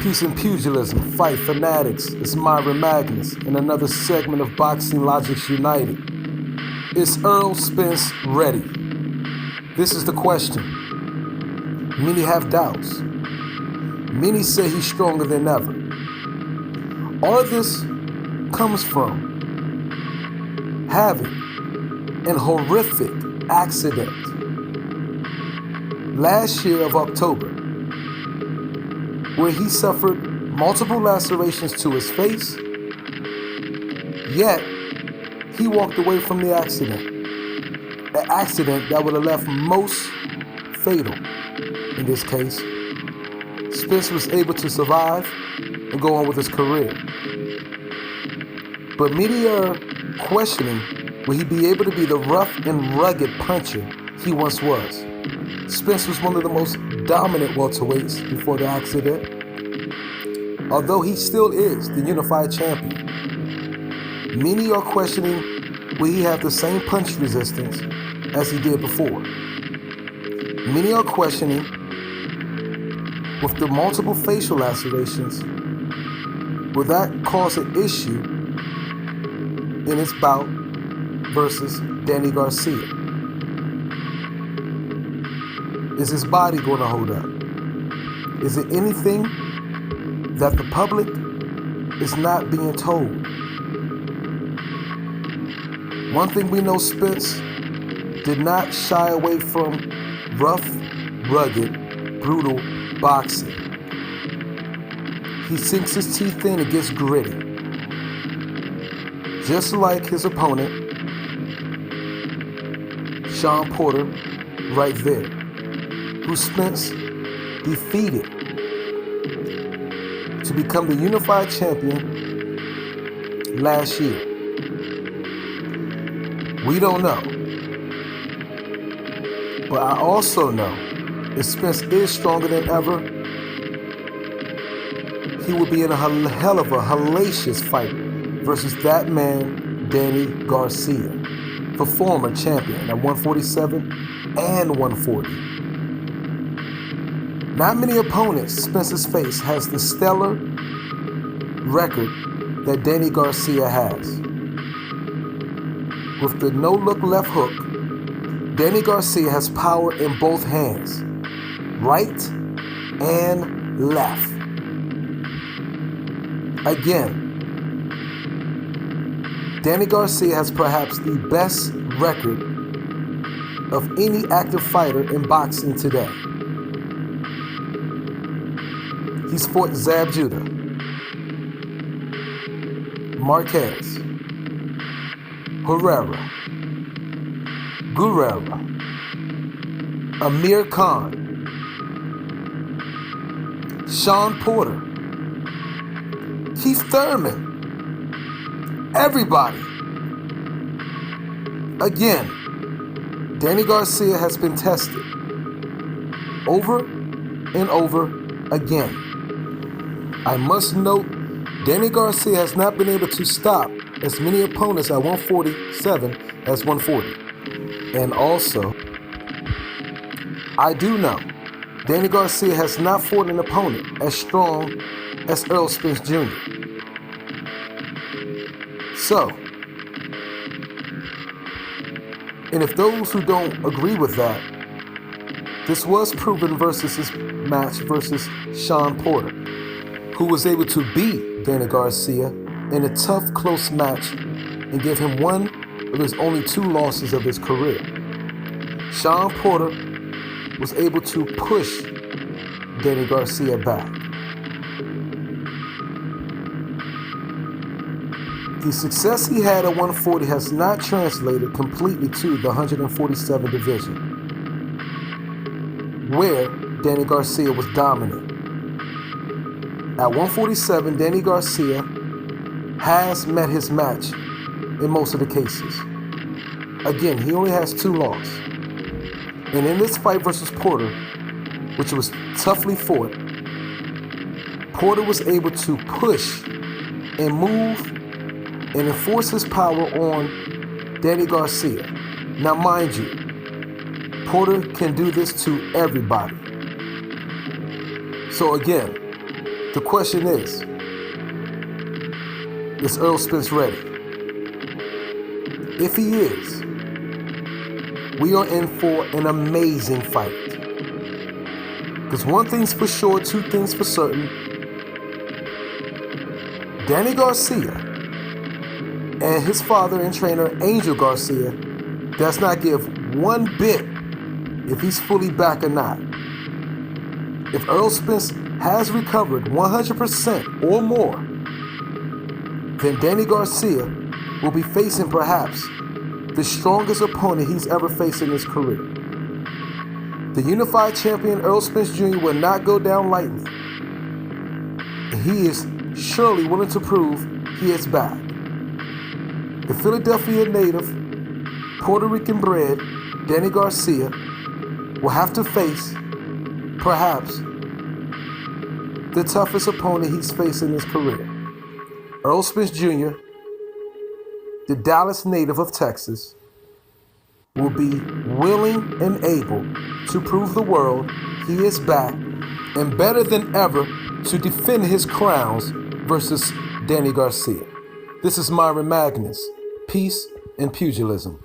Peace and pugilism, fight fanatics, it's Myron Magnus in another segment of Boxing Logics United. Is Errol Spence ready? This is the question. Many have doubts. Many say he's stronger than ever. All of this comes from having an horrific accident last year of October, where he suffered multiple lacerations to his face, yet he walked away from the accident. An accident that would have left most fatal in this case. Spence was able to survive and go on with his career. But many are questioning, will he be able to be the rough and rugged puncher he once was? Spence was one of the most dominant welterweights before the accident, although he still is the unified champion. Many are questioning, will he have the same punch resistance as he did before? Many are questioning, with the multiple facial lacerations, will that cause an issue in his bout versus Danny Garcia? Is his body going to hold up? Is it anything that the public is not being told? One thing we know, Spence did not shy away from rough, rugged, brutal boxing. He sinks his teeth in and gets gritty. Just like his opponent, Shawn Porter, right there, who Spence defeated to become the unified champion last year. We don't know. But I also know if Spence is stronger than ever, he will be in a hell of a hellacious fight versus that man, Danny Garcia, the former champion at 147 and 140. Not many opponents Spence's face has the stellar record that Danny Garcia has. With the no-look left hook, Danny Garcia has power in both hands, right and left. Again, Danny Garcia has perhaps the best record of any active fighter in boxing today. He's fought Zab Judah, Marquez, Herrera, Guerrero, Amir Khan, Shawn Porter, Keith Thurman, everybody. Again, Danny Garcia has been tested over and over again. I must note, Danny Garcia has not been able to stop as many opponents at 147 as 140. And also, I do know Danny Garcia has not fought an opponent as strong as Errol Spence Jr. So, and if those who don't agree with that, this was proven versus his match versus Shawn Porter, who was able to beat Danny Garcia in a tough, close match and give him one of his only 2 losses of his career. Shawn Porter was able to push Danny Garcia back. The success he had at 140 has not translated completely to the 147 division, where Danny Garcia was dominant. At 147, Danny Garcia has met his match in most of the cases. Again, he only has 2 losses. And in this fight versus Porter, which was toughly fought, Porter was able to push and move and enforce his power on Danny Garcia. Now, mind you, Porter can do this to everybody. So again, The question is Errol Spence ready? If he is, we are in for an amazing fight. Because one thing's for sure, two things for certain. Danny Garcia and his father and trainer, Angel Garcia, does not give one bit if he's fully back or not. If Errol Spence has recovered 100% or more, then Danny Garcia will be facing perhaps the strongest opponent he's ever faced in his career. The unified champion Errol Spence Jr. will not go down lightly. And he is surely willing to prove he is back. The Philadelphia native, Puerto Rican bred Danny Garcia will have to face perhaps the toughest opponent he's faced in his career. Errol Spence Jr., the Dallas native of Texas, will be willing and able to prove the world he is back and better than ever to defend his crowns versus Danny Garcia. This is Myron Magnus. Peace and pugilism.